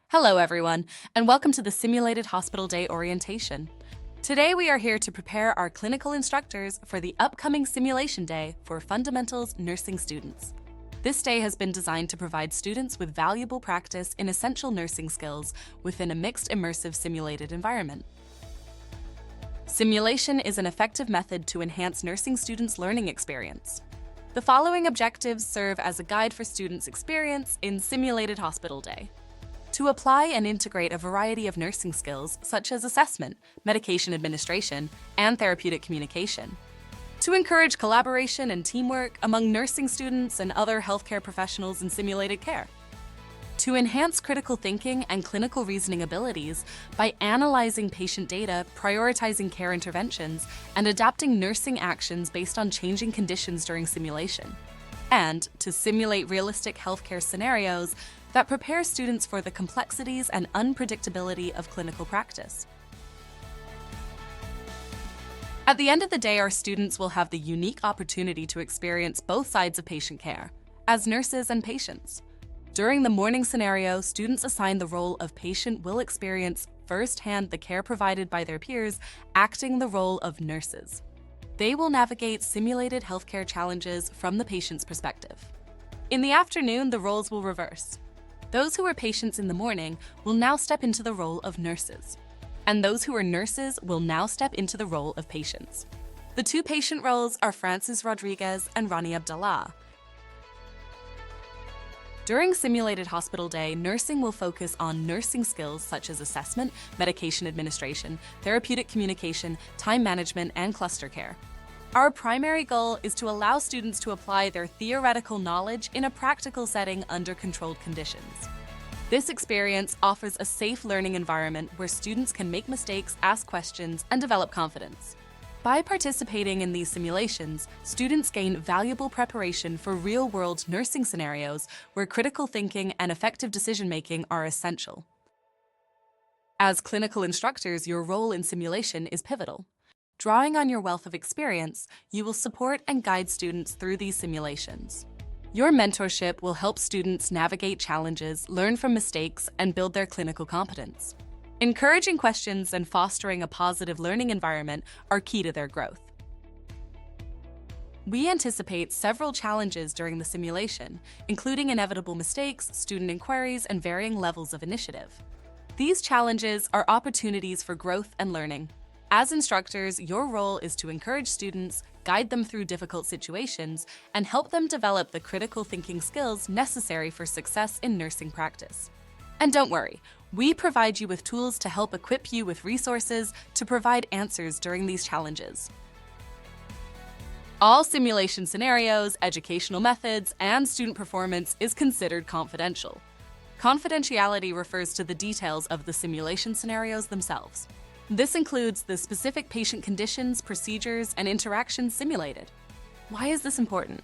Hello everyone, and welcome to the Simulated Hospital Day orientation. Today we are here to prepare our clinical instructors for the upcoming Simulation Day for Fundamentals Nursing students. This day has been designed to provide students with valuable practice in essential nursing skills within a mixed immersive simulated environment. Simulation is an effective method to enhance nursing students' learning experience. The following objectives serve as a guide for students' experience in Simulated Hospital Day. To apply and integrate a variety of nursing skills such as assessment, medication administration, and therapeutic communication. To encourage collaboration and teamwork among nursing students and other healthcare professionals in simulated care. To enhance critical thinking and clinical reasoning abilities by analyzing patient data, prioritizing care interventions, and adapting nursing actions based on changing conditions during simulation. And to simulate realistic healthcare scenarios that prepare students for the complexities and unpredictability of clinical practice. At the end of the day, our students will have the unique opportunity to experience both sides of patient care, as nurses and patients. During the morning scenario, students assigned the role of patient will experience firsthand the care provided by their peers, acting the role of nurses. They will navigate simulated healthcare challenges from the patient's perspective. In the afternoon, the roles will reverse. Those who were patients in the morning will now step into the role of nurses, and those who are nurses will now step into the role of patients. The two patient roles are Francis Rodriguez and Rani Abdallah. During Simulated Hospital Day, nursing will focus on nursing skills such as assessment, medication administration, therapeutic communication, time management, and cluster care. Our primary goal is to allow students to apply their theoretical knowledge in a practical setting under controlled conditions. This experience offers a safe learning environment where students can make mistakes, ask questions, and develop confidence. By participating in these simulations, students gain valuable preparation for real-world nursing scenarios where critical thinking and effective decision-making are essential. As clinical instructors, your role in simulation is pivotal. Drawing on your wealth of experience, you will support and guide students through these simulations. Your mentorship will help students navigate challenges, learn from mistakes, and build their clinical competence. Encouraging questions and fostering a positive learning environment are key to their growth. We anticipate several challenges during the simulation, including inevitable mistakes, student inquiries, and varying levels of initiative. These challenges are opportunities for growth and learning. As instructors, your role is to encourage students, guide them through difficult situations, and help them develop the critical thinking skills necessary for success in nursing practice. And don't worry, we provide you with tools to help equip you with resources to provide answers during these challenges. All simulation scenarios, educational methods, and student performance is considered confidential. Confidentiality refers to the details of the simulation scenarios themselves. This includes the specific patient conditions, procedures, and interactions simulated. Why is this important?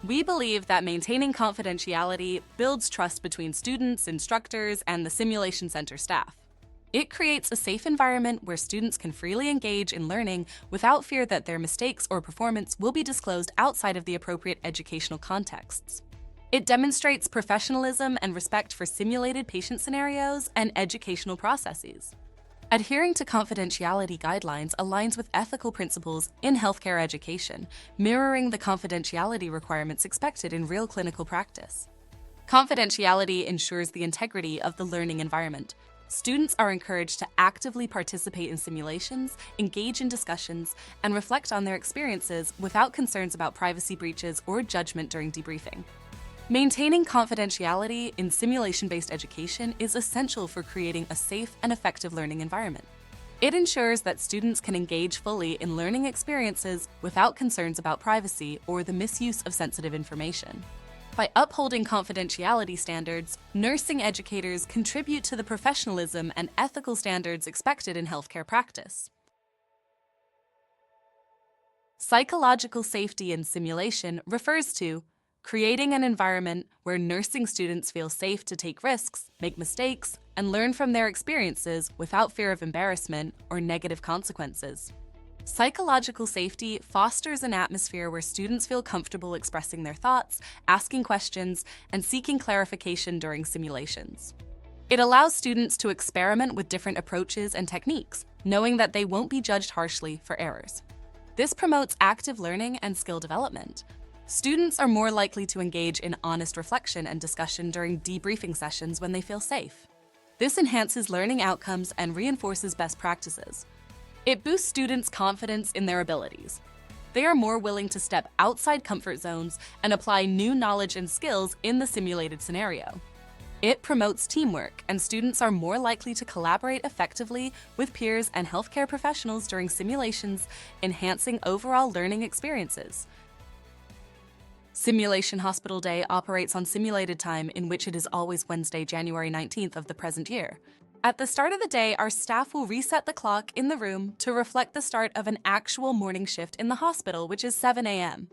We believe that maintaining confidentiality builds trust between students, instructors, and the simulation center staff. It creates a safe environment where students can freely engage in learning without fear that their mistakes or performance will be disclosed outside of the appropriate educational contexts. It demonstrates professionalism and respect for simulated patient scenarios and educational processes. Adhering to confidentiality guidelines aligns with ethical principles in healthcare education, mirroring the confidentiality requirements expected in real clinical practice. Confidentiality ensures the integrity of the learning environment. Students are encouraged to actively participate in simulations, engage in discussions, and reflect on their experiences without concerns about privacy breaches or judgment during debriefing. Maintaining confidentiality in simulation-based education is essential for creating a safe and effective learning environment. It ensures that students can engage fully in learning experiences without concerns about privacy or the misuse of sensitive information. By upholding confidentiality standards, nursing educators contribute to the professionalism and ethical standards expected in healthcare practice. Psychological safety in simulation refers to creating an environment where nursing students feel safe to take risks, make mistakes, and learn from their experiences without fear of embarrassment or negative consequences. Psychological safety fosters an atmosphere where students feel comfortable expressing their thoughts, asking questions, and seeking clarification during simulations. It allows students to experiment with different approaches and techniques, knowing that they won't be judged harshly for errors. This promotes active learning and skill development. Students are more likely to engage in honest reflection and discussion during debriefing sessions when they feel safe. This enhances learning outcomes and reinforces best practices. It boosts students' confidence in their abilities. They are more willing to step outside comfort zones and apply new knowledge and skills in the simulated scenario. It promotes teamwork, and students are more likely to collaborate effectively with peers and healthcare professionals during simulations, enhancing overall learning experiences. Simulation Hospital Day operates on simulated time, in which it is always Wednesday, January 19th of the present year. At the start of the day, our staff will reset the clock in the room to reflect the start of an actual morning shift in the hospital, which is 7 a.m.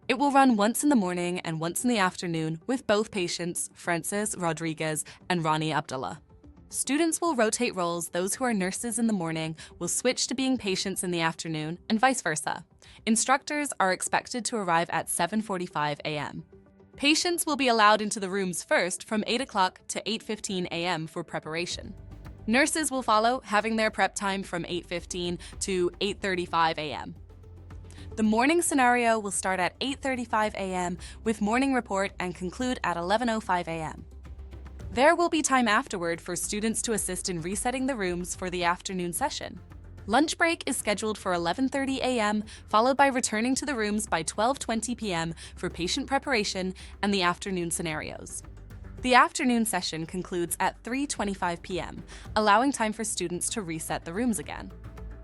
It will run once in the morning and once in the afternoon with both patients, Francis Rodriguez and Rani Abdullah. Students will rotate roles. Those who are nurses in the morning will switch to being patients in the afternoon, and vice versa. Instructors are expected to arrive at 7:45 a.m. Patients will be allowed into the rooms first from 8 o'clock to 8:15 a.m. for preparation. Nurses will follow, having their prep time from 8:15 to 8:35 a.m. The morning scenario will start at 8:35 a.m. with morning report and conclude at 11:05 a.m. There will be time afterward for students to assist in resetting the rooms for the afternoon session. Lunch break is scheduled for 11:30 a.m., followed by returning to the rooms by 12:20 p.m. for patient preparation and the afternoon scenarios. The afternoon session concludes at 3:25 p.m., allowing time for students to reset the rooms again.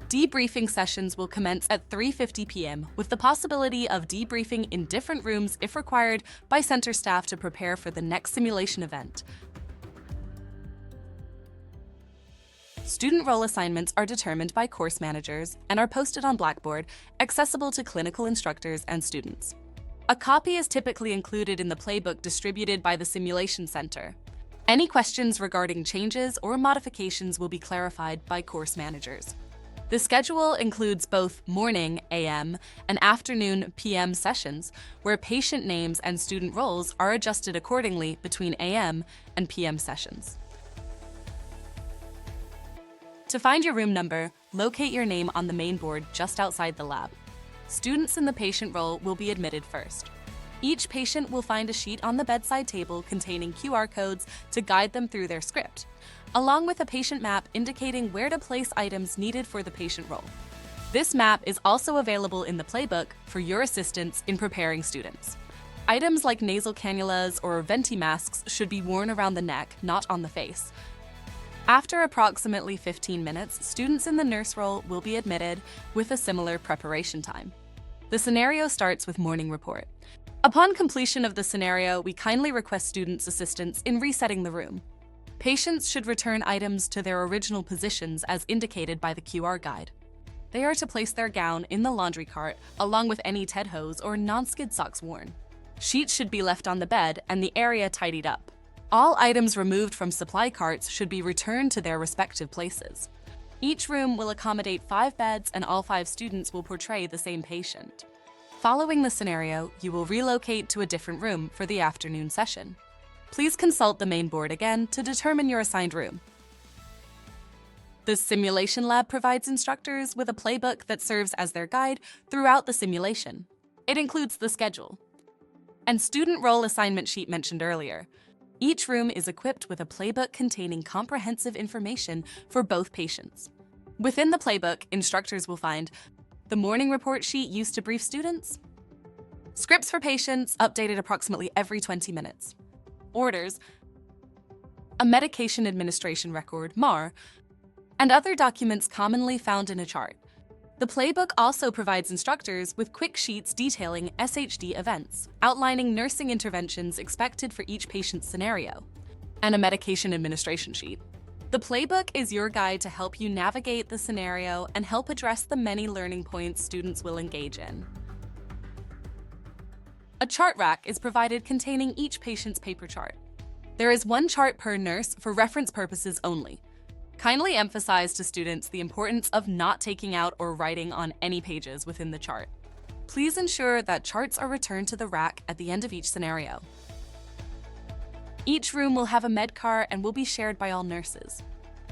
Debriefing sessions will commence at 3:50 p.m. with the possibility of debriefing in different rooms if required by center staff to prepare for the next simulation event. Student role assignments are determined by course managers and are posted on Blackboard, accessible to clinical instructors and students. A copy is typically included in the playbook distributed by the Simulation Center. Any questions regarding changes or modifications will be clarified by course managers. The schedule includes both morning (AM) and afternoon (PM) sessions, where patient names and student roles are adjusted accordingly between AM and PM sessions. To find your room number, locate your name on the main board just outside the lab. Students in the patient role will be admitted first. Each patient will find a sheet on the bedside table containing QR codes to guide them through their script, along with a patient map indicating where to place items needed for the patient role. This map is also available in the playbook for your assistance in preparing students. Items like nasal cannulas or venti masks should be worn around the neck, not on the face. After approximately 15 minutes, students in the nurse role will be admitted with a similar preparation time. The scenario starts with morning report. Upon completion of the scenario, we kindly request students' assistance in resetting the room. Patients should return items to their original positions as indicated by the QR guide. They are to place their gown in the laundry cart along with any TED hose or non-skid socks worn. Sheets should be left on the bed and the area tidied up. All items removed from supply carts should be returned to their respective places. Each room will accommodate 5 beds and all 5 students will portray the same patient. Following the scenario, you will relocate to a different room for the afternoon session. Please consult the main board again to determine your assigned room. The simulation lab provides instructors with a playbook that serves as their guide throughout the simulation. It includes the schedule and student role assignment sheet mentioned earlier. Each room is equipped with a playbook containing comprehensive information for both patients. Within the playbook, instructors will find the morning report sheet used to brief students, scripts for patients updated approximately every 20 minutes, orders, a medication administration record, MAR, and other documents commonly found in a chart. The playbook also provides instructors with quick sheets detailing SHD events, outlining nursing interventions expected for each patient's scenario, and a medication administration sheet. The playbook is your guide to help you navigate the scenario and help address the many learning points students will engage in. A chart rack is provided containing each patient's paper chart. There is 1 chart per nurse for reference purposes only. Kindly emphasize to students the importance of not taking out or writing on any pages within the chart. Please ensure that charts are returned to the rack at the end of each scenario. Each room will have a med cart and will be shared by all nurses.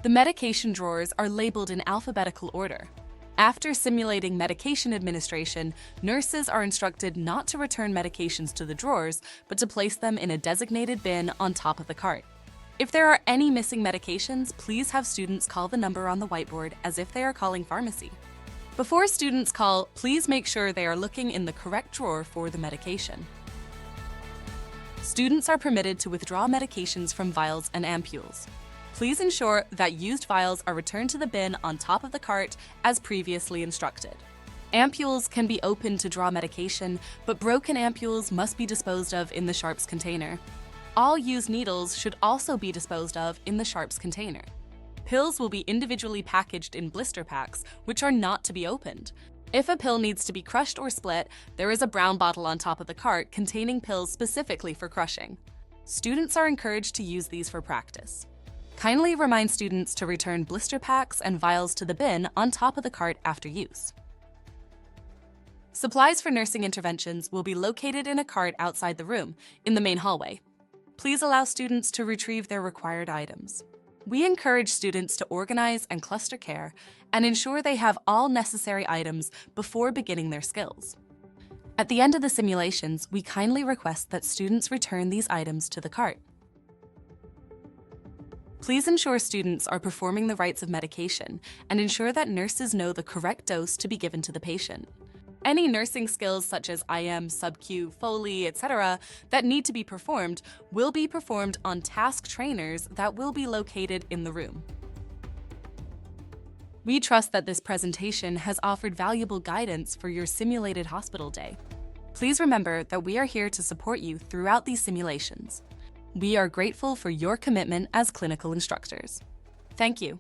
The medication drawers are labeled in alphabetical order. After simulating medication administration, nurses are instructed not to return medications to the drawers, but to place them in a designated bin on top of the cart. If there are any missing medications, please have students call the number on the whiteboard as if they are calling pharmacy. Before students call, please make sure they are looking in the correct drawer for the medication. Students are permitted to withdraw medications from vials and ampules. Please ensure that used vials are returned to the bin on top of the cart as previously instructed. Ampules can be opened to draw medication, but broken ampules must be disposed of in the sharps container. All used needles should also be disposed of in the sharps container. Pills will be individually packaged in blister packs, which are not to be opened. If a pill needs to be crushed or split, there is a brown bottle on top of the cart containing pills specifically for crushing. Students are encouraged to use these for practice. Kindly remind students to return blister packs and vials to the bin on top of the cart after use. Supplies for nursing interventions will be located in a cart outside the room, in the main hallway. Please allow students to retrieve their required items. We encourage students to organize and cluster care and ensure they have all necessary items before beginning their skills. At the end of the simulations, we kindly request that students return these items to the cart. Please ensure students are performing the rites of medication and ensure that nurses know the correct dose to be given to the patient. Any nursing skills such as IM, sub-Q, Foley, etc. that need to be performed will be performed on task trainers that will be located in the room. We trust that this presentation has offered valuable guidance for your simulated hospital day. Please remember that we are here to support you throughout these simulations. We are grateful for your commitment as clinical instructors. Thank you.